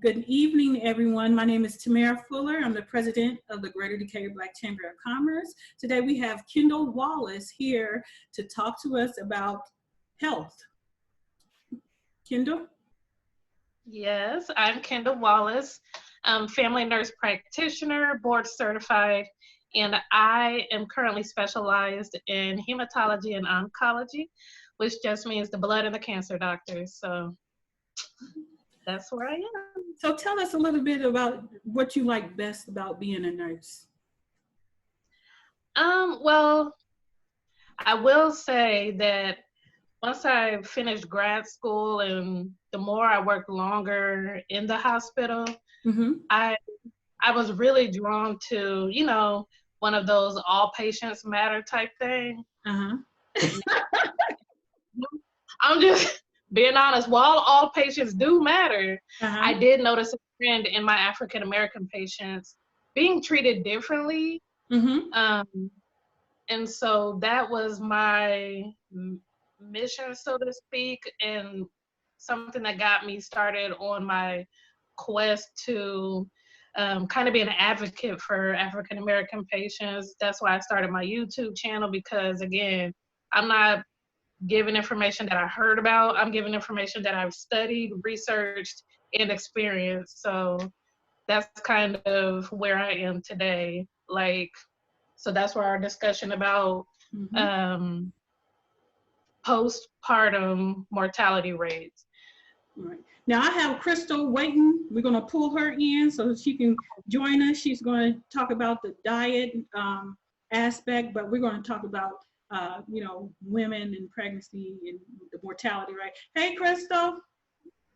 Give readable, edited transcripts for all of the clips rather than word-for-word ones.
Good evening, everyone. My name is Tamara Fuller. I'm the president of the Greater Decatur Black Chamber of Commerce. Today we have Kendall Wallace here to talk to us about health. Kendall? Yes, I'm Kendall Wallace. I'm family nurse practitioner, board certified, and I am currently specialized in hematology and oncology, which just means the blood and the cancer doctors. So that's where I am. So tell us a little bit about what you like best about being a nurse. Well, I will say that once I finished grad school and the more I worked longer in the hospital, I was really drawn to, one of those all patients matter type thing. I'm just being honest, while all patients do matter, I did notice a trend in my African American patients being treated differently. And so that was my mission, so to speak, and something that got me started on my quest to kind of be an advocate for African American patients. That's why I started my YouTube channel, because again, I'm not giving information that I heard about. I'm giving information that I've studied, researched, and experienced. So that's kind of where I am today. So that's where our discussion about postpartum mortality rates. Right. Now I have Crystal waiting. We're going to pull her in so that she can join us. She's going to talk about the diet aspect, but we're going to talk about women and pregnancy and the mortality rate. Hey, Crystal.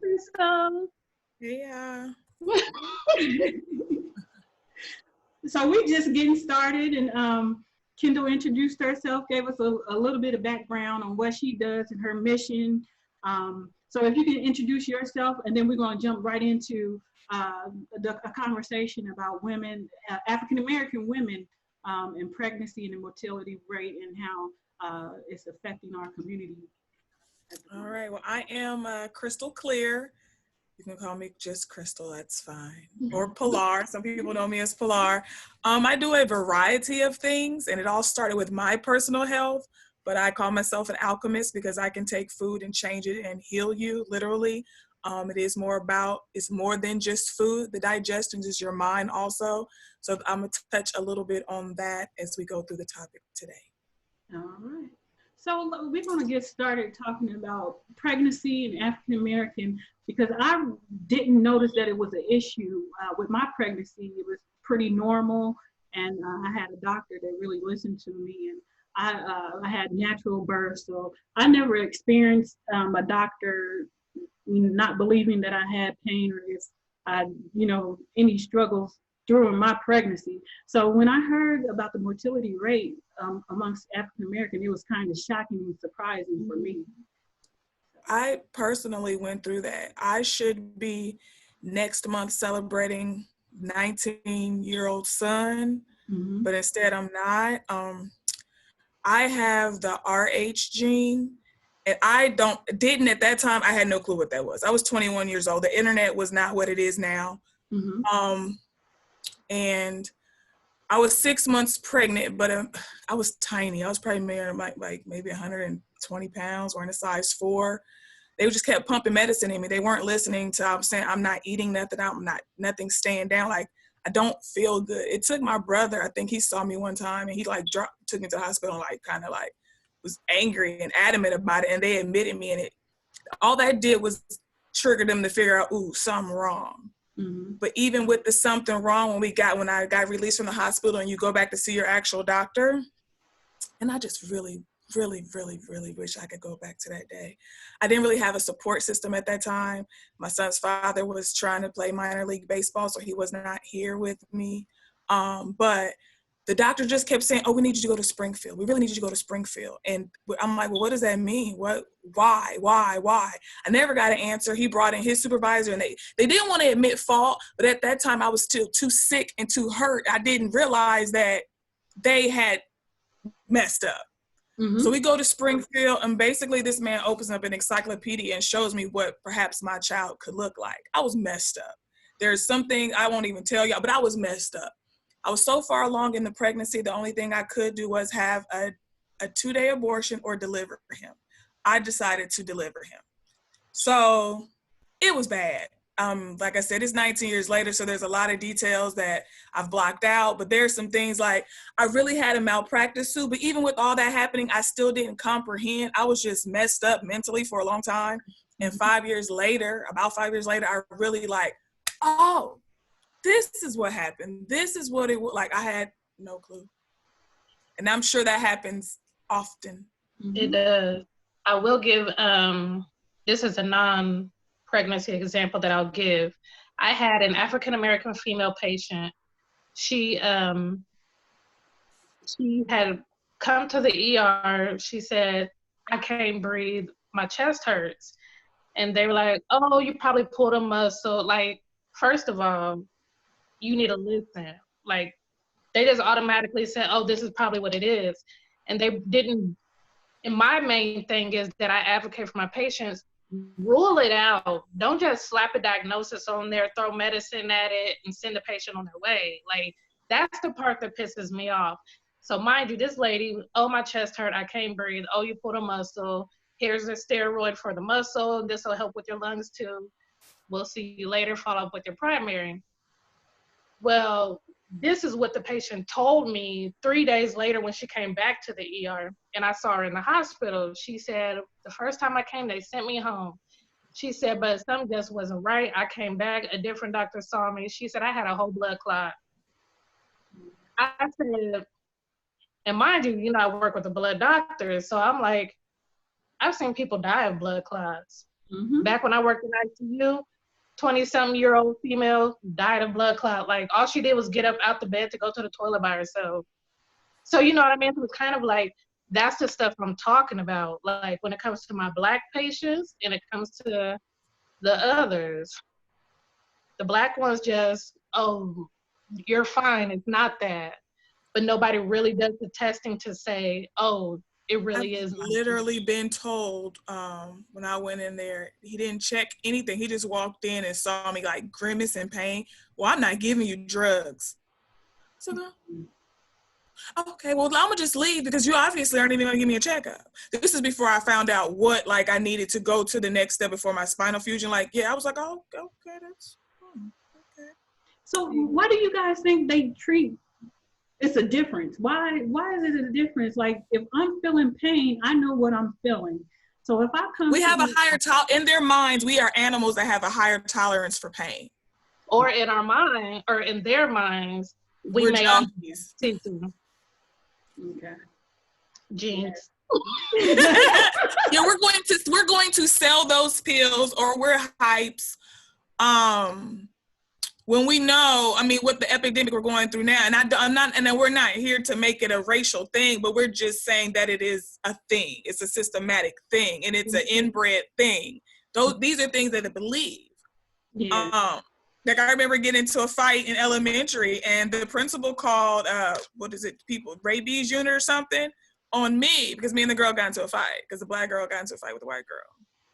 Crystal. Yeah. So we're just getting started, and Kendall introduced herself, gave us a little bit of background on what she does and her mission. So if you can introduce yourself, and then we're going to jump right into a conversation about women, African-American women, and pregnancy and the mortality rate and how it's affecting our community. All right. Well, I am Crystal Cleere. You can call me just Crystal, that's fine. Or Pilar. Some people know me as Pilar. I do a variety of things, and it all started with my personal health, but I call myself an alchemist because I can take food and change it and heal you, literally. It's more than just food. The digestion is your mind also. So I'm going to touch a little bit on that as we go through the topic today. All right. So we're going to get started talking about pregnancy and African American, because I didn't notice that it was an issue with my pregnancy. It was pretty normal, and I had a doctor that really listened to me, and I had natural birth, so I never experienced a doctor not believing that I had pain or if I, any struggles during my pregnancy. So when I heard about the mortality rate amongst African American, it was kind of shocking and surprising for me. I personally went through that. I should be next month celebrating 19-year-old son, but instead I'm not. I have the RH gene, and didn't at that time, I had no clue what that was. I was 21 years old. The internet was not what it is now. And I was 6 months pregnant, but I was tiny. I was probably like maybe 120 pounds, wearing a size 4. They just kept pumping medicine in me. They weren't listening to, I'm saying, I'm not eating nothing. Nothing staying down. Like, I don't feel good. It took my brother, I think he saw me one time, and he took me to the hospital and was angry and adamant about it. And they admitted me, and all that did was trigger them to figure out, ooh, something wrong. But even with the something wrong, when I got released from the hospital and you go back to see your actual doctor, and I just really, really, really, really wish I could go back to that day. I didn't really have a support system at that time. My son's father was trying to play minor league baseball, so he was not here with me. But the doctor just kept saying, oh, we need you to go to Springfield. We really need you to go to Springfield. And I'm like, well, what does that mean? Why? I never got an answer. He brought in his supervisor, and they didn't want to admit fault. But at that time, I was still too sick and too hurt. I didn't realize that they had messed up. So we go to Springfield, and basically this man opens up an encyclopedia and shows me what perhaps my child could look like. I was messed up. There's something I won't even tell y'all, but I was messed up. I was so far along in the pregnancy, the only thing I could do was have a 2-day abortion or deliver him. I decided to deliver him. So it was bad. Like I said, it's 19 years later, so there's a lot of details that I've blocked out, but there's some things like I really had a malpractice suit, but even with all that happening, I still didn't comprehend. I was just messed up mentally for a long time. And 5 years later, about 5 years later, I really like, oh, this is what happened. This is what it was like. I had no clue. And I'm sure that happens often. It does. I will give, this is a non-pregnancy example that I'll give. I had an African-American female patient. She had come to the ER. She said, I can't breathe. My chest hurts. And they were like, oh, you probably pulled a muscle. Like, first of all, you need to listen. Like, they just automatically said, oh, this is probably what it is. And they didn't. And my main thing is that I advocate for my patients, rule it out. Don't just slap a diagnosis on there, throw medicine at it, and send the patient on their way. Like, that's the part that pisses me off. So mind you, this lady, oh, my chest hurt, I can't breathe. Oh, you pulled a muscle. Here's a steroid for the muscle. This will help with your lungs too. We'll see you later, follow up with your primary. Well, this is what the patient told me 3 days later when she came back to the ER and I saw her in the hospital. She said, the first time I came, they sent me home. She said, but something just wasn't right. I came back, a different doctor saw me. She said, I had a whole blood clot. I said, and mind you, you know, I work with a blood doctor. So I'm like, I've seen people die of blood clots. Back when I worked in ICU, 20-something-year-old female died of blood clot. Like, all she did was get up out the bed to go to the toilet by herself. So, you know what I mean? It was kind of like, that's the stuff I'm talking about. Like, when it comes to my Black patients and it comes to the others, the Black ones just, oh, you're fine. It's not that. But nobody really does the testing to say, oh, it really is. I've literally been told when I went in there, he didn't check anything. He just walked in and saw me like grimace and pain. Well, I'm not giving you drugs. So, okay, well, I'm gonna just leave because you obviously aren't even gonna give me a checkup. This is before I found out what like I needed to go to the next step before my spinal fusion. Like, yeah, I was like, oh, okay, that's okay. So why do you guys think they treat? It's a difference. Why is it a difference? Like, if I'm feeling pain, I know what I'm feeling. So if I come, we have a higher in their minds. We are animals that have a higher tolerance for pain. Or in our mind, or in their minds, we're may junkies. Okay. Jinx. Yeah, we're going to sell those pills, or we're hypes. When we know, I mean, what the epidemic we're going through now, and I'm not, and we're not here to make it a racial thing, but we're just saying that it is a thing. It's a systematic thing, and it's an inbred thing. These are things that I believe. Yeah. Like I remember getting into a fight in elementary, and the principal called, rabies unit or something on me because me and the girl got into a fight because the Black girl got into a fight with the white girl.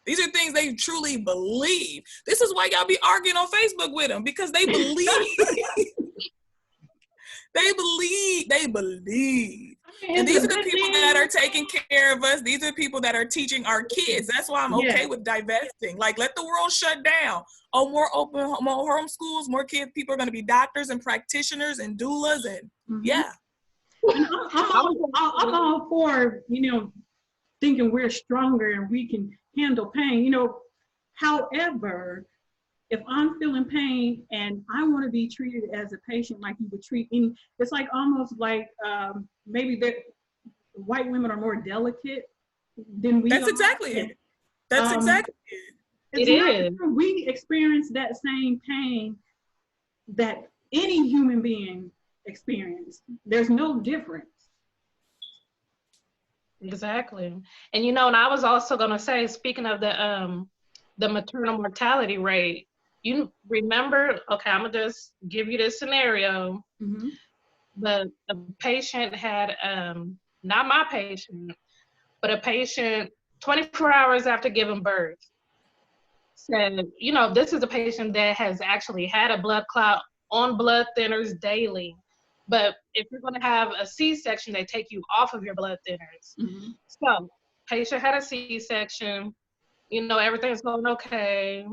These are things they truly believe. This is why y'all be arguing on Facebook with them, because they believe. They believe. And these are the people that are taking care of us. These are people that are teaching our kids. That's why I'm okay with divesting. Like, let the world shut down. Oh, more open, more homeschools, more kids. People are going to be doctors and practitioners and doulas and yeah. And I'm all for, thinking we're stronger and we can handle pain, however, if I'm feeling pain and I want to be treated as a patient like you would treat any, it's like almost like maybe that white women are more delicate than we That's are. exactly it. That's exactly it. It is. We experience that same pain that any human being experiences. There's no difference. Exactly. And and I was also going to say, speaking of the maternal mortality rate, you remember, okay, I'm going to just give you this scenario. The patient had, not my patient, but a patient 24 hours after giving birth said, this is a patient that has actually had a blood clot on blood thinners daily. But if you're going to have a C-section, they take you off of your blood thinners. Mm-hmm. So patient had a C-section, everything's going okay.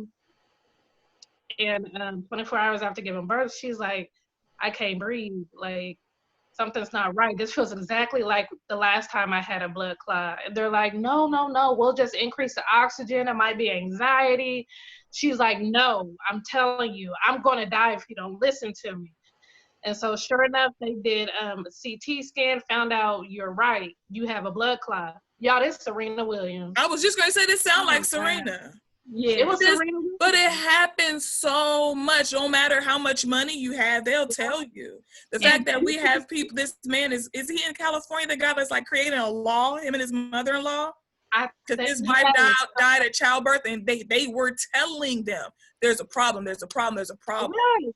And 24 hours after giving birth, she's like, I can't breathe. Like, something's not right. This feels exactly like the last time I had a blood clot. And they're like, no, we'll just increase the oxygen. It might be anxiety. She's like, no, I'm telling you, I'm going to die if you don't listen to me. And so sure enough, they did a CT scan, found out you're right. You have a blood clot. Y'all, this is Serena Williams. I was just going to say, this sound like Serena. Yeah, it was Serena. But it happens so much. No matter how much money you have, they'll tell you. The fact that we have people, this man is he in California, the guy that's like creating a law, him and his mother-in-law? Because his wife died at childbirth, and they were telling them, there's a problem. Right.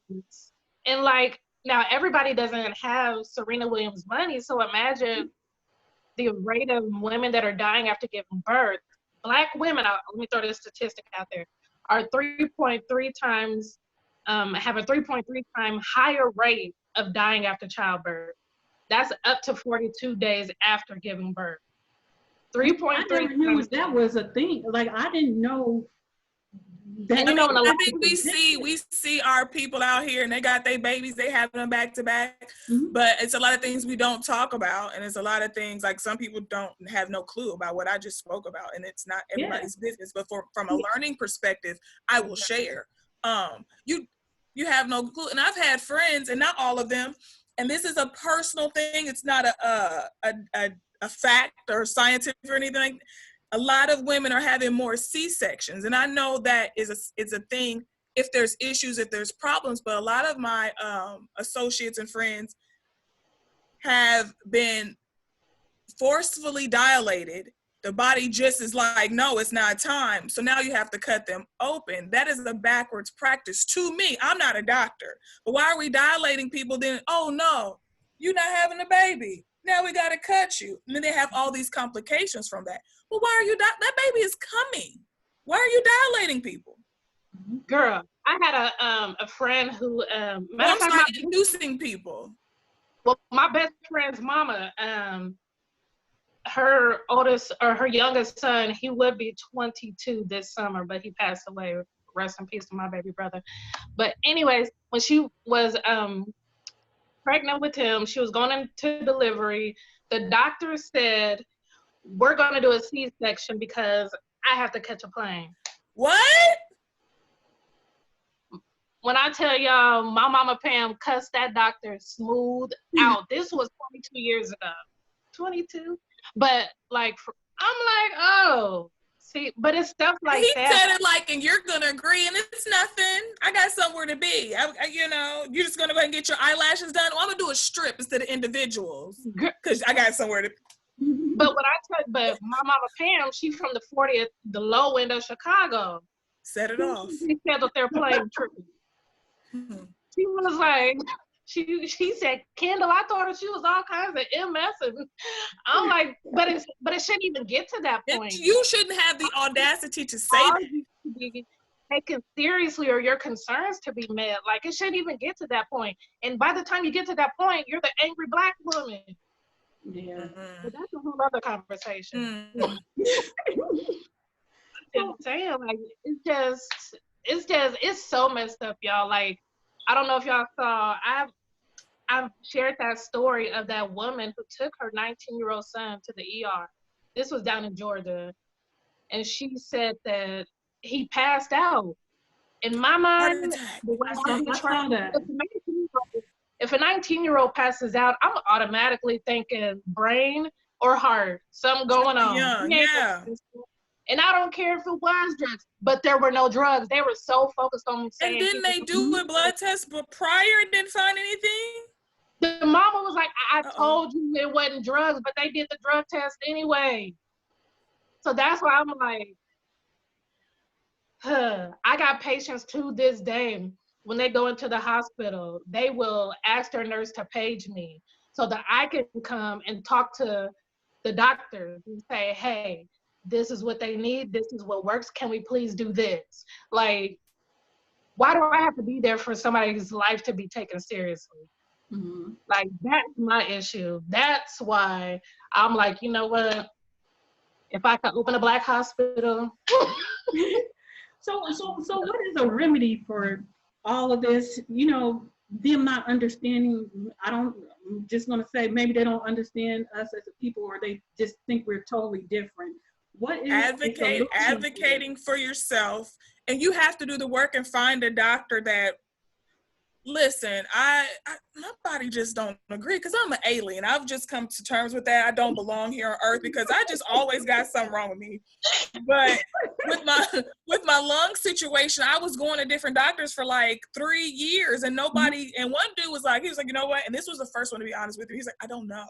And like, now everybody doesn't have Serena Williams money, so imagine the rate of women that are dying after giving birth. Black women, let me throw this statistic out there, are 3.3 times, have a 3.3 time higher rate of dying after childbirth. That's up to 42 days after giving birth. 3.3 I never knew that was a thing. Like, I didn't know that. I think we see our people out here, and they got their babies, they have them back to back. Mm-hmm. But it's a lot of things we don't talk about, and it's a lot of things like some people don't have no clue about what I just spoke about, and it's not everybody's business. But from a learning perspective, I will share. You have no clue, and I've had friends, and not all of them, and this is a personal thing. It's not a fact or scientific or anything. A lot of women are having more C-sections, and I know that is a thing if there's issues, if there's problems, but a lot of my associates and friends have been forcefully dilated. The body just is like, no, it's not time. So now you have to cut them open. That is a backwards practice to me. I'm not a doctor, but why are we dilating people then? Oh no, you're not having a baby. Now we got to cut you. And then they have all these complications from that. Well, why are you, that baby is coming. Why are you dilating people? Girl, I had a friend who, I'm not inducing people. Well, my best friend's mama, her youngest son, he would be 22 this summer, but he passed away. Rest in peace to my baby brother. But anyways, when she was pregnant with him, she was going into delivery. The doctor said, we're going to do a C-section because I have to catch a plane. What? When I tell y'all, my mama Pam cussed that doctor smooth out. This was 22 years ago. 22? But like, I'm like, oh, see, but it's stuff like he that. He said it like, and you're going to agree, and it's nothing. I got somewhere to be. You're just going to go ahead and get your eyelashes done. Well, I'm going to do a strip instead of individuals because I got somewhere to be. But but my mama Pam, she's from the low end of Chicago. Set it off. She said that they're playing tricky. She was like, she said, Kendall, I thought that she was all kinds of MS, and I'm like, but it shouldn't even get to that point. You shouldn't have the audacity to say that. To be taken seriously or your concerns to be met. Like, it shouldn't even get to that point. And by the time you get to that point, you're the angry Black woman. Yeah. Mm-hmm. But that's a whole other conversation. Mm-hmm. I'm saying, like, it's so messed up, y'all. Like, I don't know if y'all saw, I've shared that story of that woman who took her 19-year-old son to the ER. This was down in Georgia. And she said that he passed out. In my mind, if a 19-year-old passes out, I'm automatically thinking brain or heart, something going on. Yeah. And I don't care if it was drugs, but there were no drugs. They were so focused on saying. And didn't they do a blood test but prior and didn't find anything? The mama was like, I told you it wasn't drugs, but they did the drug test anyway. So that's why I'm like, I got patients to this day, when they go into the hospital, they will ask their nurse to page me so that I can come and talk to the doctor and say, hey, this is what they need, this is what works, can we please do this? Like, why do I have to be there for somebody's life to be taken seriously? Mm-hmm. Like, that's my issue. That's why I'm like, you know what? If I could open a Black hospital. So what is a remedy for all of this? You know, them not understanding. I'm just gonna say maybe they don't understand us as a people, or they just think we're totally different. What is advocating for yourself, and you have to do the work and find a doctor that, listen, my body just don't agree because I'm an alien. I've just come to terms with that. I don't belong here on Earth because I just always got something wrong with me. But with my lung situation, I was going to different doctors for like 3 years, and nobody. And one dude was like, you know what? And this was the first one, to be honest with you. He's like, I don't know.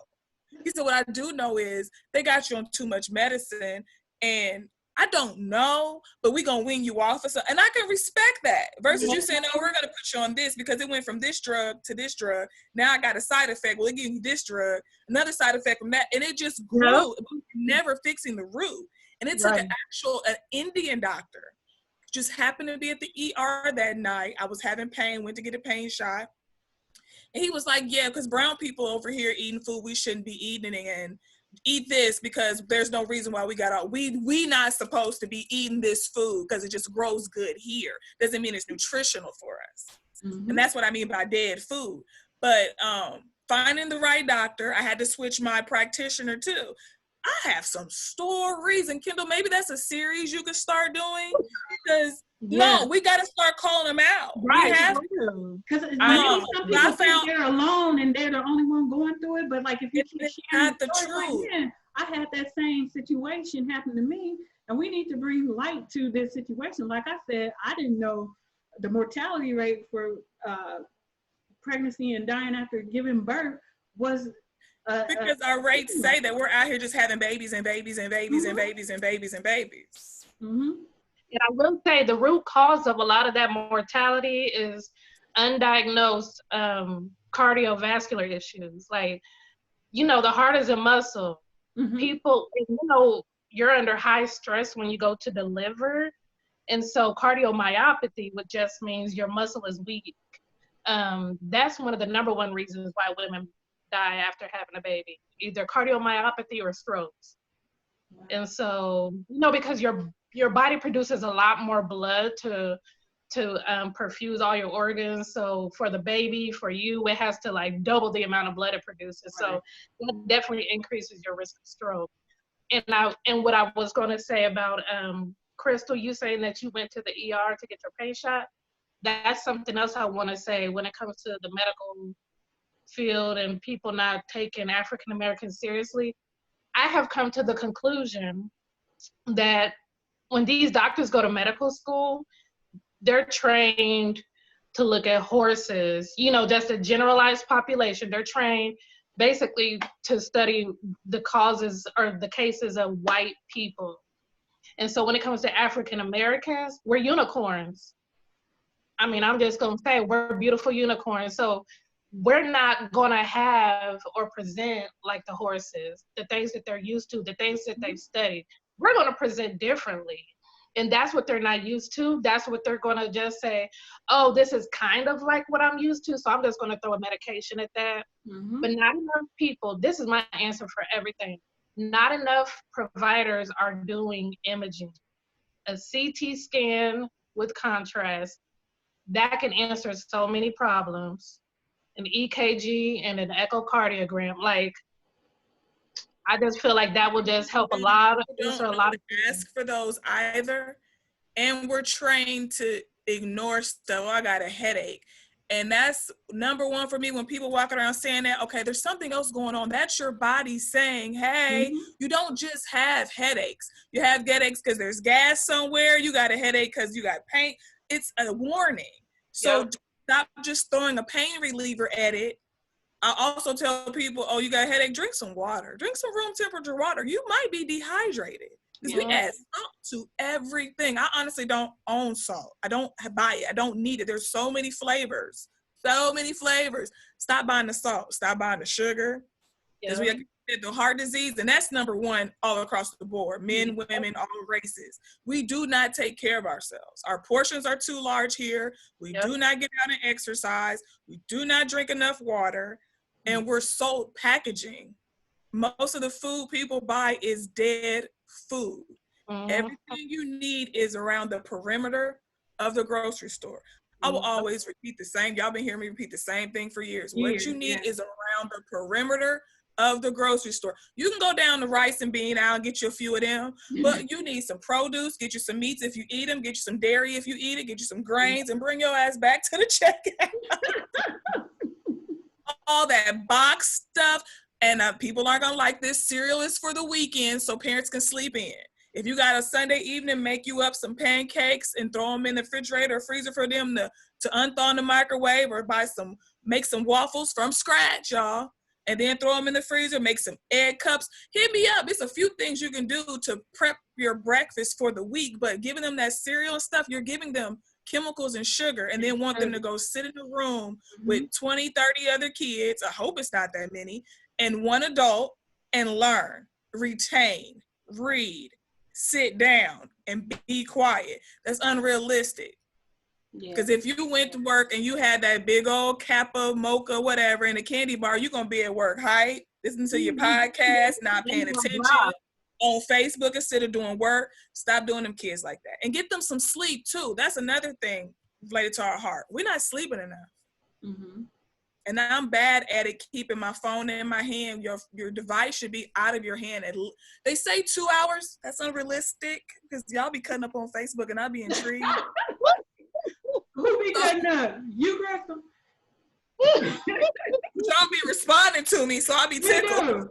He said, what I do know is they got you on too much medicine, and I don't know, but we gonna wean you off of something. And I can respect that versus you saying, oh, we're gonna put you on this because it went from this drug to this drug. Now I got a side effect. Well, it gives you this drug, another side effect from that. And it just grew, never fixing the root. And it took an Indian doctor, just happened to be at the ER that night. I was having pain, went to get a pain shot. And he was like, yeah, because brown people over here eating food we shouldn't be eating, and eat this because there's no reason why we not supposed to be eating this food because it just grows good here. Doesn't mean it's nutritional for us. Mm-hmm. And that's what I mean by dead food. But finding the right doctor, I had to switch my practitioner too. I have some stories, and Kendall, maybe that's a series you could start doing because no, we got to start calling them out. Right. Because maybe some people think they're alone and they're the only one going through it. But like if you keep sharing not the truth. Like, I had that same situation happen to me, and we need to bring light to this situation. Like I said, I didn't know the mortality rate for pregnancy and dying after giving birth was because our rates say that we're out here just having babies and babies and babies and babies and babies and babies. Mm-hmm. And I will say the root cause of a lot of that mortality is undiagnosed cardiovascular issues. Like, you know, the heart is a muscle. Mm-hmm. People, you know, you're under high stress when you go to deliver. And so cardiomyopathy, which just means your muscle is weak. That's one of the number one reasons why women die after having a baby, either cardiomyopathy or strokes. Wow. And so, you know, because your body produces a lot more blood to perfuse all your organs. So for the baby, for you, it has to like double the amount of blood it produces. Right. So that definitely increases your risk of stroke. And what I was going to say about Crystal, you saying that you went to the ER to get your pain shot, that's something else I want to say when it comes to the medical field and people not taking African Americans seriously. I have come to the conclusion that when these doctors go to medical school, they're trained to look at horses, you know, just a generalized population. They're trained basically to study the causes or the cases of white people. And so when it comes to African Americans, we're unicorns. I mean, I'm just gonna say we're beautiful unicorns. So we're not gonna have or present like the horses, the things that they're used to, the things that they've studied. We're gonna present differently. And that's what they're not used to. That's what they're gonna just say, oh, this is kind of like what I'm used to, so I'm just gonna throw a medication at that. Mm-hmm. But not enough people, this is my answer for everything. Not enough providers are doing imaging. A CT scan with contrast, that can answer so many problems. An EKG and an echocardiogram. Like, I just feel like that will just help a lot. Answer a lot of ask for those either, and we're trained to ignore stuff. Oh, I got a headache, and that's number one for me. When people walk around saying that, okay, there's something else going on. That's your body saying, hey, you don't just have headaches. You have headaches because there's gas somewhere. You got a headache because you got pain. It's a warning. So stop just throwing a pain reliever at it. I also tell people, oh, you got a headache, drink some water. Drink some room temperature water. You might be dehydrated. Because we add salt to everything. I honestly don't own salt. I don't buy it. I don't need it. There's so many flavors. So many flavors. Stop buying the salt. Stop buying the sugar. Because we have the heart disease, and that's number one all across the board. Men, women, all races. We do not take care of ourselves. Our portions are too large here. We do not get out and exercise. We do not drink enough water. And we're sold packaging. Most of the food people buy is dead food. Everything you need is around the perimeter of the grocery store. I will always repeat the same. Y'all been hearing me repeat the same thing for years. What you need is around the perimeter of the grocery store. You can go down the rice and bean aisle and get you a few of them, but you need some produce, get you some meats if you eat them, get you some dairy if you eat it, get you some grains, and bring your ass back to the checkout. All that box stuff, and people aren't gonna like this. Cereal is for the weekend so parents can sleep in. If you got a Sunday evening, make you up some pancakes and throw them in the refrigerator or freezer for them to unthaw in the microwave, or make some waffles from scratch, y'all. And then throw them in the freezer, make some egg cups. Hit me up. It's a few things you can do to prep your breakfast for the week, but giving them that cereal and stuff, you're giving them chemicals and sugar, and then want them to go sit in a room with 20, 30 other kids, I hope it's not that many, and one adult, and learn, retain, read, sit down, and be quiet. That's unrealistic. Because if you went to work and you had that big old Kappa, mocha, whatever in a candy bar, you're going to be at work, right? Listening to your podcast, not paying attention, on Facebook instead of doing work. Stop doing them kids like that. And get them some sleep, too. That's another thing related to our heart. We're not sleeping enough. And I'm bad at it, keeping my phone in my hand. Your device should be out of your hand. They say 2 hours. That's unrealistic, because y'all be cutting up on Facebook and I'll be intrigued. Who be cutting up? You, Gresham? Y'all be responding to me, so I'll be tickled.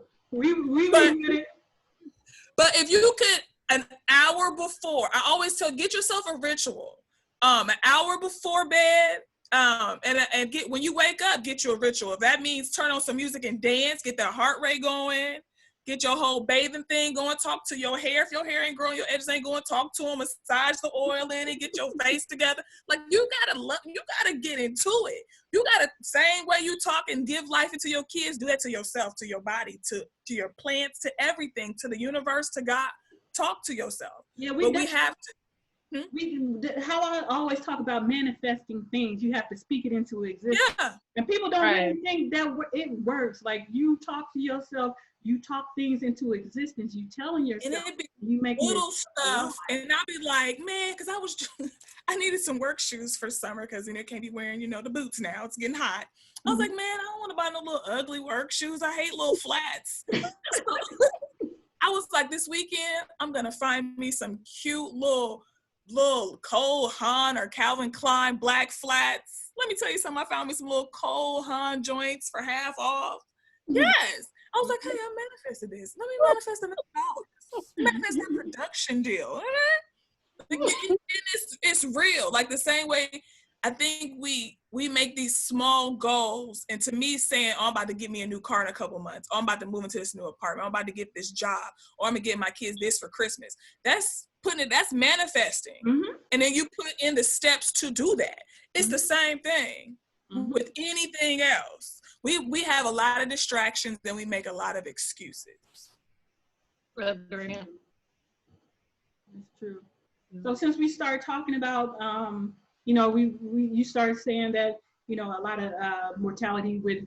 But if you could, an hour before, I always tell, get yourself a ritual. An hour before bed, and get, when you wake up, get you a ritual. If that means turn on some music and dance, get that heart rate going, get your whole bathing thing going, talk to your hair. If your hair ain't growing, your edges ain't going, talk to them, massage the oil in it, get your face together. Like, you gotta get into it. You gotta, same way you talk and give life into your kids, do that to yourself, to your body, to your plants, to everything, to the universe, to God. Talk to yourself. Yeah, we have to. How I always talk about manifesting things, you have to speak it into existence. Yeah. And people don't really think that it works. Like, you talk to yourself, you talk things into existence, you telling yourself, and you make little stuff, and I'll be like, man, because I needed some work shoes for summer, because can't be wearing the boots now, it's getting hot. I was like, man, I don't want to buy no little ugly work shoes. I hate little flats. I was like, this weekend I'm gonna find me some cute little Cole Haan or Calvin Klein black flats. Let me tell you something, I found me some little Cole Haan joints for half off. Yes. I was like, hey, I manifested this. Let me manifest $1 million. Manifest that production deal. It's real. Like, the same way I think we make these small goals, and to me saying, oh, I'm about to get me a new car in a couple months, or I'm about to move into this new apartment, I'm about to get this job, or I'm gonna get my kids this for Christmas. That's manifesting. And then you put in the steps to do that. It's the same thing with anything else. We have a lot of distractions, then we make a lot of excuses. That's true. So since we started talking about, you started saying that, a lot of mortality with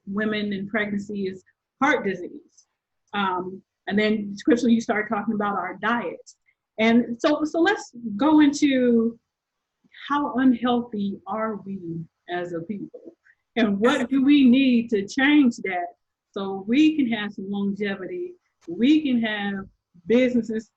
women in pregnancy is heart disease. And then scripturally you started talking about our diets. And so let's go into how unhealthy are we as a people? And what do we need to change that so we can have some longevity? We can have businesses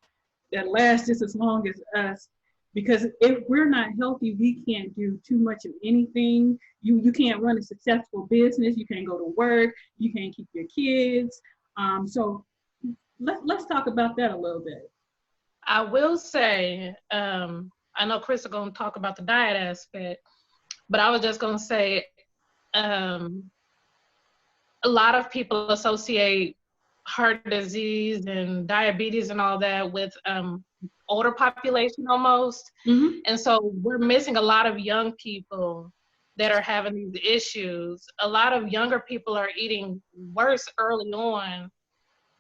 that last just as long as us. Because if we're not healthy, we can't do too much of anything. You can't run a successful business. You can't go to work. You can't keep your kids. So let's talk about that a little bit. I will say, I know Chris is going to talk about the diet aspect, but I was just going to say, a lot of people associate heart disease and diabetes and all that with older population almost. And so we're missing a lot of young people that are having these issues. A lot of younger people are eating worse early on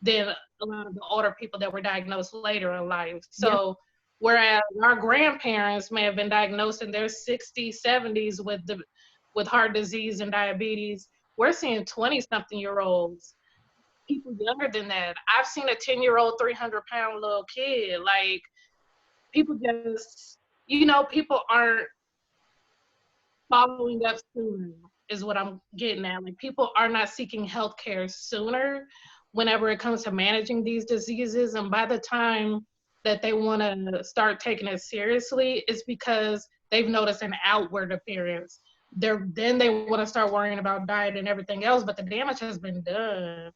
than a lot of the older people that were diagnosed later in life. So whereas our grandparents may have been diagnosed in their 60s, 70s with heart disease and diabetes, we're seeing 20-something-year-olds, people younger than that. I've seen a 10-year-old, 300-pound little kid. Like, people just, people aren't following up sooner is what I'm getting at. Like, people are not seeking healthcare sooner whenever it comes to managing these diseases. And by the time that they want to start taking it seriously, it's because they've noticed an outward appearance. Then they want to start worrying about diet and everything else, but the damage has been done.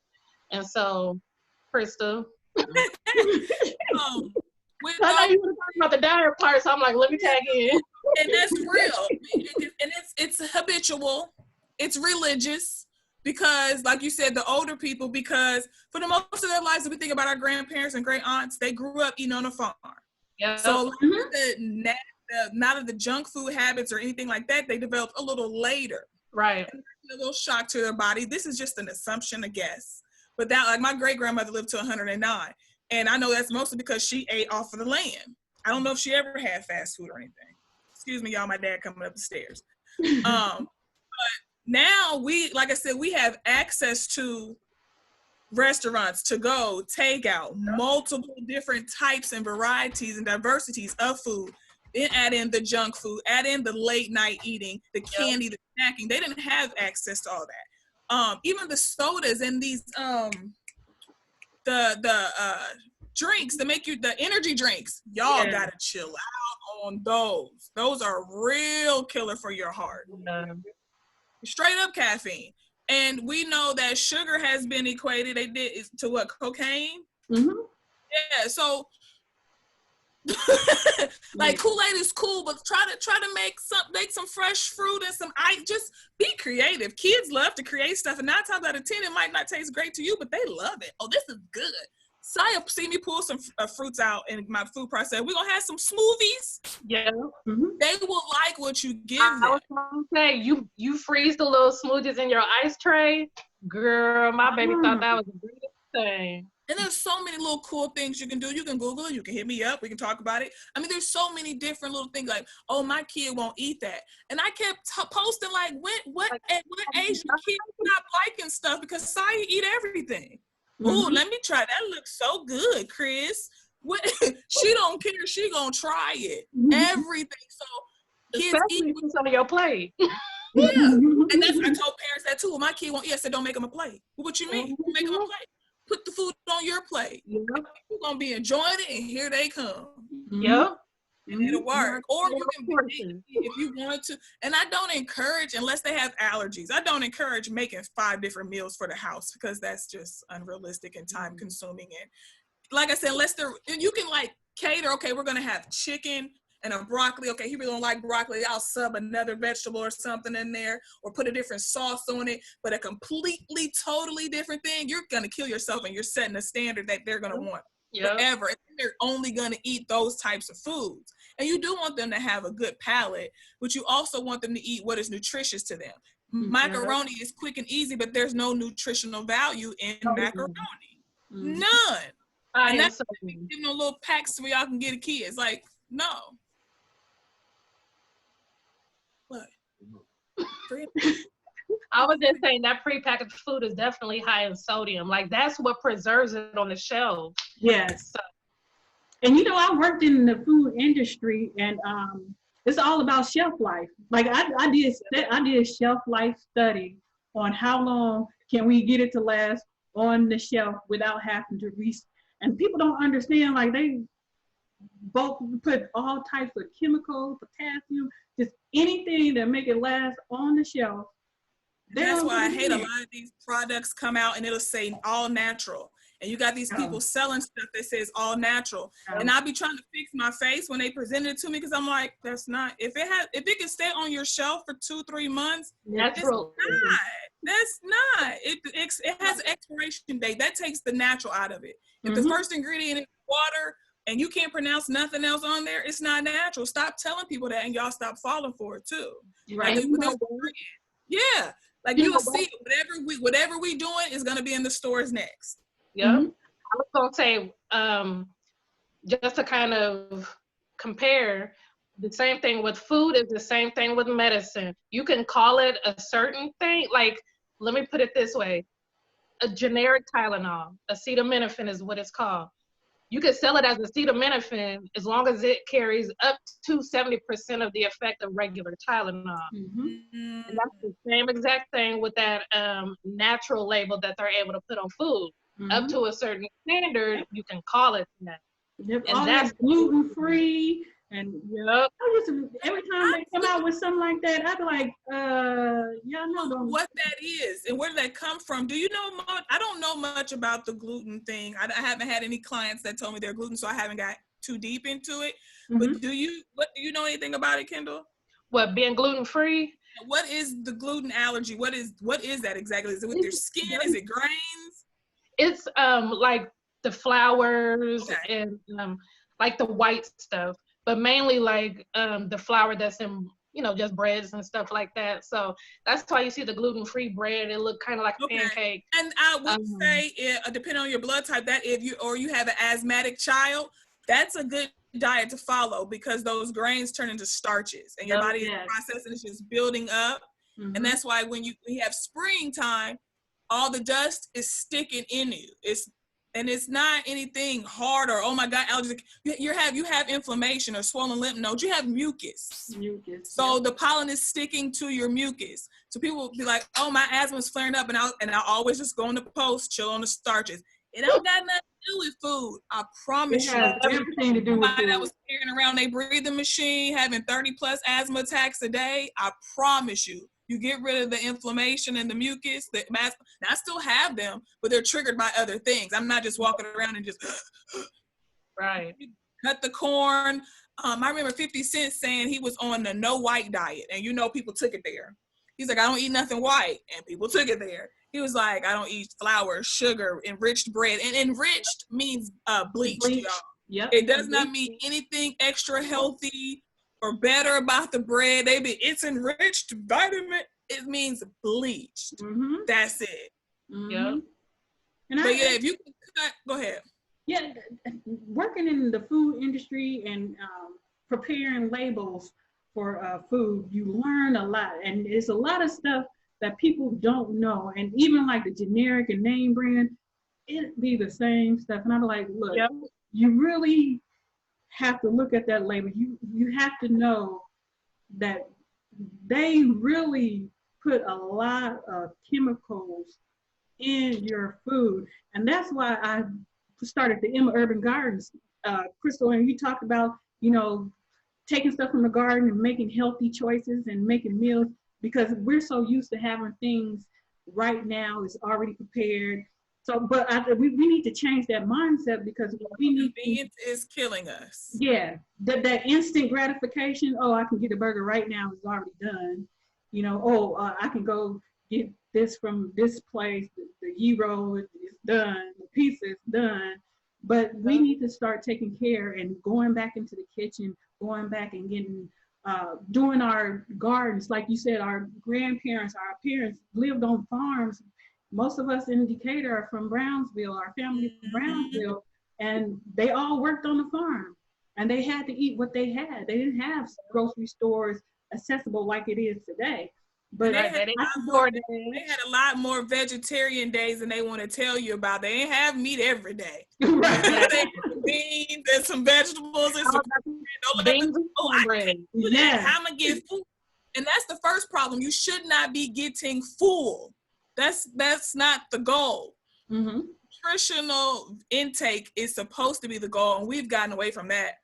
And so, Krista. I know you want to talk about the diet part, so I'm like, let me tag in. And that's real. And it's habitual. It's religious. Because, like you said, the older people, because for the most of their lives, if we think about our grandparents and great aunts, they grew up eating on a farm. Yep. So not of the junk food habits or anything like that, they developed a little later. Right. A little shock to their body. This is just an assumption, I guess. But that, like, my great grandmother lived to 109, and I know that's mostly because she ate off of the land. I don't know if she ever had fast food or anything. Excuse me, y'all. My dad coming up the stairs. But now like I said, we have access to restaurants, to go, takeout, multiple different types and varieties and diversities of food. Then add in the junk food, add in the late night eating, the candy, the snacking. They didn't have access to all that. Even the sodas and these the drinks that make you, the energy drinks, y'all gotta chill out on those. Those are real killer for your heart. Straight up caffeine. And we know that sugar has been equated, to what, cocaine? Mm-hmm. Yeah, so like Kool-Aid is cool, but try to make some fresh fruit and some ice. Just be creative. Kids love to create stuff, and 9 times out of 10 it might not taste great to you, but they love it. Oh, this is good. Saya see me pull some fruits out in my food process. We're gonna have some smoothies. Yeah. Mm-hmm. They will like what you give them. I was gonna say, you freeze the little smoothies in your ice tray. Girl, my baby thought that was the greatest thing. And there's so many little cool things you can do. You can Google it. You can hit me up. We can talk about it. I mean, there's so many different little things like, oh, my kid won't eat that. And I kept posting like, at what age your kid stop liking stuff? Because Saya eat everything. Mm-hmm. Ooh, let me try. That looks so good, Chris. She don't care. She gonna try it. Mm-hmm. Everything. So kids especially eat what's on your plate. Yeah. And that's what I told parents that too. Well, my kid won't eat. I said, don't make them a plate. Well, what you mean? Make them a plate. Put the food on your plate. Yep. You're going to be enjoying it, and here they come. Yep. And it'll work. Or you can, if you want to. And I don't encourage, unless they have allergies, I don't encourage making 5 different meals for the house, because that's just unrealistic and time consuming. And like I said, you can like cater, okay, we're going to have chicken and a broccoli. Okay, he really don't like broccoli. I'll sub another vegetable or something in there, or put a different sauce on it, but a completely, totally different thing. You're going to kill yourself, and you're setting a standard that they're going to want forever. And they're only going to eat those types of foods. And you do want them to have a good palate, but you also want them to eat what is nutritious to them. Macaroni is quick and easy, but there's no nutritional value in macaroni. None. And that's giving them little packs so y'all can get a kid. It's like, no. What? I was just saying that prepackaged food is definitely high in sodium. Like, that's what preserves it on the shelf. Yes. So. And I worked in the food industry, and it's all about shelf life. Like I did a shelf life study on how long can we get it to last on the shelf without having to and people don't understand, like, they both put all types of chemicals, potassium, just anything that make it last on the shelf. That's why I hate a lot of these products come out and it'll say all natural. And you got these people selling stuff that says all natural. And I'll be trying to fix my face when they present it to me, because I'm like, that's not, if it can stay on your shelf for 2-3 months, natural. That's not. It has an expiration date. That takes the natural out of it. If the first ingredient is water, and you can't pronounce nothing else on there, it's not natural. Stop telling people that, and y'all stop falling for it too. Right. Like, yeah, like you'll see whatever we doing is gonna be in the stores next. Yep. Mm-hmm. I was gonna say, just to kind of compare, the same thing with food is the same thing with medicine. You can call it a certain thing. Like, let me put it this way: a generic Tylenol, acetaminophen is what it's called. You can sell it as acetaminophen as long as it carries up to 70% of the effect of regular Tylenol. Mm-hmm. And that's the same exact thing with that natural label that they're able to put on food. Mm-hmm. Up to a certain standard, you can call it that. Yep. And all that's gluten-free. And yep. Every time they come out with something like that, I'd be like, y'all know what that is and where did that come from? Do you know much? I don't know much about the gluten thing. I haven't had any clients that told me they're gluten, so I haven't got too deep into it. Mm-hmm. But do you know anything about it, Kendall? What, being gluten-free? What is the gluten allergy? What is that exactly? Is it with your skin? Is it grains? It's like the flours and like the white stuff. But mainly like the flour that's in, just breads and stuff like that. So that's why you see the gluten-free bread. It look kind of like a pancake. And I would say, depending on your blood type, that if you have an asthmatic child, that's a good diet to follow because those grains turn into starches and your body is processing, it's just building up. Mm-hmm. And that's why when you have springtime, all the dust is sticking in you. And it's not anything hard or, oh my God, allergic. You have inflammation or swollen lymph nodes. You have mucus. So the pollen is sticking to your mucus. So people will be like, oh, my asthma's flaring up. And I'll always just go in the post, chill on the starches. It don't got nothing to do with food. I promise you. Everything to do with food. That was carrying around a breathing machine, having 30 plus asthma attacks a day. I promise you. You get rid of the inflammation and the mucus. Now, I still have them, but they're triggered by other things. I'm not just walking around and just right. Cut the corn. I remember 50 Cent saying he was on the no white diet, and people took it there. He's like, I don't eat nothing white, and people took it there. He was like, I don't eat flour, sugar, enriched bread, and enriched means bleached, y'all. Yep. It does not mean anything extra healthy or better about the bread. It's enriched vitamin. It means bleached. Mm-hmm. That's it. Mm-hmm. Yeah. If you can cut, go ahead. Yeah, working in the food industry and preparing labels for food, you learn a lot, and it's a lot of stuff that people don't know. And even like the generic and name brand, it'd be the same stuff. And I'm like, look, you really have to look at that label. You have to know that they really put a lot of chemicals in your food. And that's why I started the Emma Urban Gardens. Crystal, and you talked about, taking stuff from the garden and making healthy choices and making meals, because we're so used to having things right now, it's already prepared. So, but we need to change that mindset, because convenience is killing us. Yeah, that instant gratification. Oh, I can get a burger right now. It's already done. I can go get this from this place. The gyro is done. The pizza is done. But we need to start taking care and going back into the kitchen, going back and getting, doing our gardens. Like you said, our grandparents, our parents lived on farms. Most of us in Decatur are from Brownsville, our family from Brownsville, and they all worked on the farm, and they had to eat what they had. They didn't have grocery stores accessible like it is today. But they had a lot more vegetarian days than they want to tell you about. They ain't have meat every day. Right. They had beans and some vegetables and some beans and bread. Yeah. How am I get food? And that's the first problem. You should not be getting full. That's not the goal. Mm-hmm. Nutritional intake is supposed to be the goal, and we've gotten away from that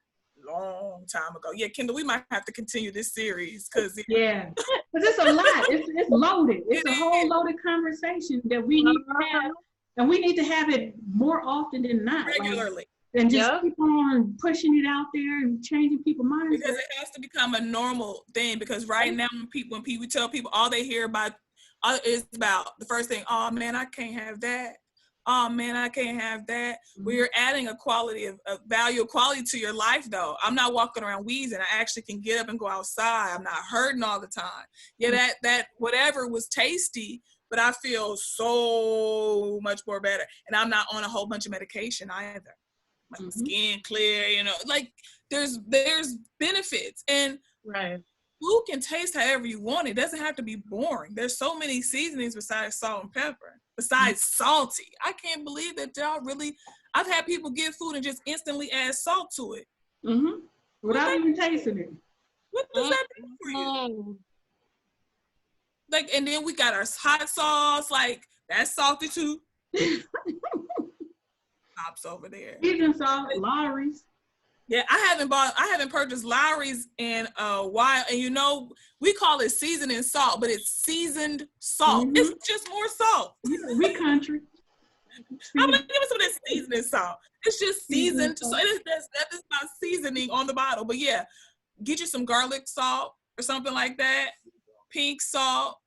long time ago. Yeah, Kendall, we might have to continue this series because because it's a lot. It's loaded. It's a whole loaded conversation that we need to have, and we need to have it more often than not, regularly. And just keep on pushing it out there and changing people's minds. Because it has to become a normal thing. Because right now, when people tell people, all they hear about is about the first thing. Oh man, I can't have that. oh man, I can't have that. Mm-hmm. Well, you're adding a quality of value, a quality to your life though. I'm not walking around wheezing. I actually can get up and go outside. I'm not hurting all the time. Yeah, that whatever was tasty, but I feel so much more better. And I'm not on a whole bunch of medication either. My skin clear, you know, like there's benefits. And Right. food can taste however you want. It doesn't have to be boring. There's so many seasonings besides salt and pepper, besides salty. I can't believe that y'all really, I've had people get food and just instantly add salt to it. Without even tasting it. What does that do for you? Like, and then we got our hot sauce, like that's salty too. Pops over there. Seasoned salt, Lawry's. Yeah, I haven't purchased Lawry's in a while. And you know, we call it seasoning salt, but it's seasoned salt. It's just more salt. We country. I'm gonna give it some of this seasoning salt. It's just seasoned. So that's not seasoning on the bottle. But yeah, get you some garlic salt or something like that. Pink salt.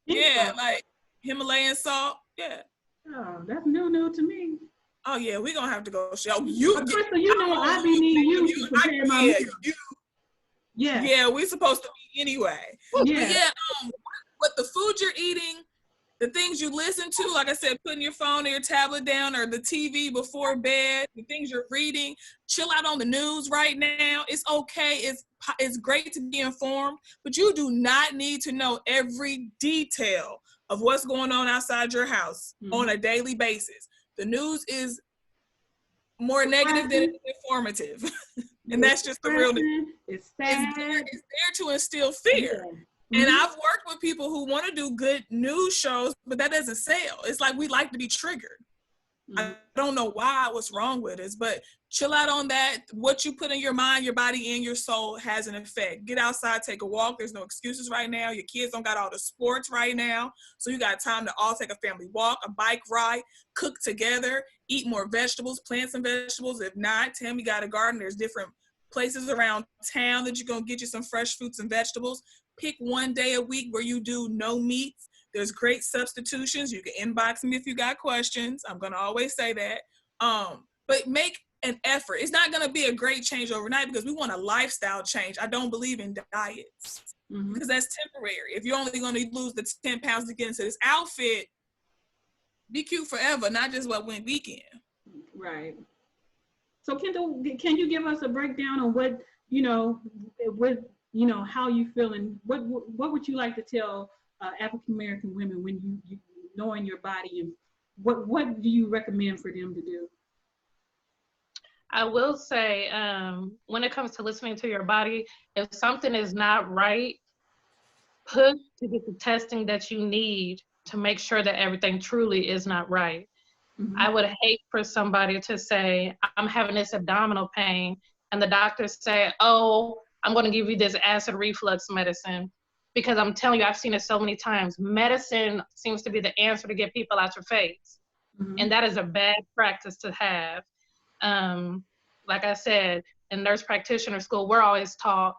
Like Himalayan salt. Yeah. Oh, that's new to me. Oh yeah, we're gonna have to go show you. Crystal, you know I be needing you to prepare my meal. Yeah, we're supposed to be anyway. Yeah. But the food you're eating, the things you listen to, like I said, putting your phone or your tablet down or the TV before bed, the things you're reading, chill out on the news right now. It's okay. It's great to be informed, but you do not need to know every detail of what's going on outside your house on a daily basis. The news is more negative than informative. And that's just the real news. It's sad. It's there to instill fear. And I've worked with people who want to do good news shows, but that doesn't sell. It's like we like to be triggered. I don't know what's wrong with us, but chill out on that. What you put in your mind, your body, and your soul has an effect. Get outside, take a walk. There's no excuses right now. Your kids don't got all the sports right now. So you got time to all take a family walk, a bike ride, cook together, eat more vegetables, plant some vegetables. If not, Tammy got a garden. There's different places around town that you're going to get you some fresh fruits and vegetables. Pick one day a week where you do no meats. There's great substitutions. You can inbox me if you got questions. I'm going to always say that. But make an effort. It's not going to be a great change overnight because we want a lifestyle change. I don't believe in diets because that's temporary. If you're only going to lose the 10 pounds to get into this outfit, be cute forever, not just one weekend. Right. So Kendall, can you give us a breakdown on what, how you feel and what would you like to tell African-American women when you knowing your body, and what do you recommend for them to do? I will say, when it comes to listening to your body, if something is not right, push to get the testing that you need to make sure that everything truly is not right. I would hate for somebody to say, I'm having this abdominal pain, and the doctors say, oh, I'm going to give you this acid reflux medicine. Because I'm telling you, I've seen it so many times. Medicine seems to be the answer to get people out your face. And that is a bad practice to have. Like I said, in nurse practitioner school, we're always taught,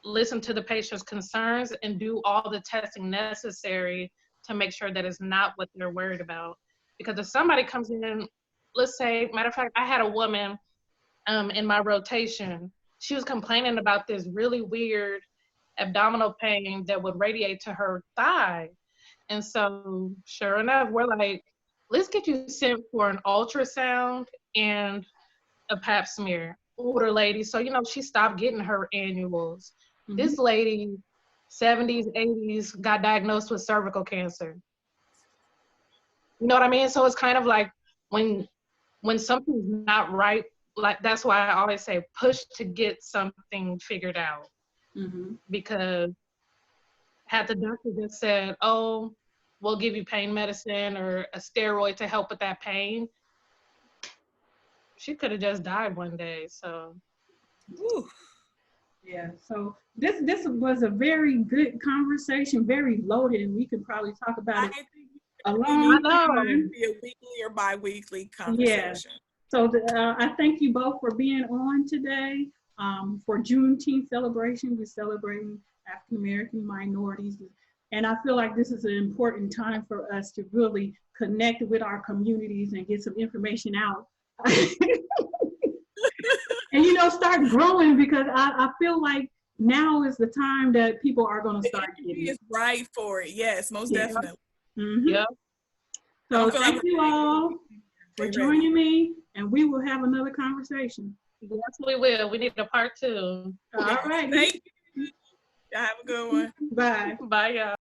listen to the patient's concerns and do all the testing necessary to make sure that it's not what they're worried about. Because if somebody comes in, let's say, matter of fact, I had a woman in my rotation. She was complaining about this really weird abdominal pain that would radiate to her thigh. And so sure enough, we're like, let's get you sent for an ultrasound and a pap smear. Older lady, so she stopped getting her annuals. This lady, 70s, 80s, got diagnosed with cervical cancer. You know what I mean? So it's kind of like when something's not right, like that's why I always say push to get something figured out. Because had the doctor just said, oh, we'll give you pain medicine or a steroid to help with that pain, she could have just died one day. So yeah, so this was a very good conversation, very loaded, and we could probably talk about it a long time. Be a weekly or bi-weekly conversation. So I thank you both for being on today. For Juneteenth celebration, we're celebrating African-American minorities And I feel like this is an important time for us to really connect with our communities and get some information out. And, start growing, because I feel like now is the time that people are going to start getting. Is right for it. Yes, most definitely. Mm-hmm. Yep. So thank you all for joining me, and we will have another conversation. Yes, we will. We need a part 2. All right. Thank you. Y'all have a good one. Bye. Bye, y'all.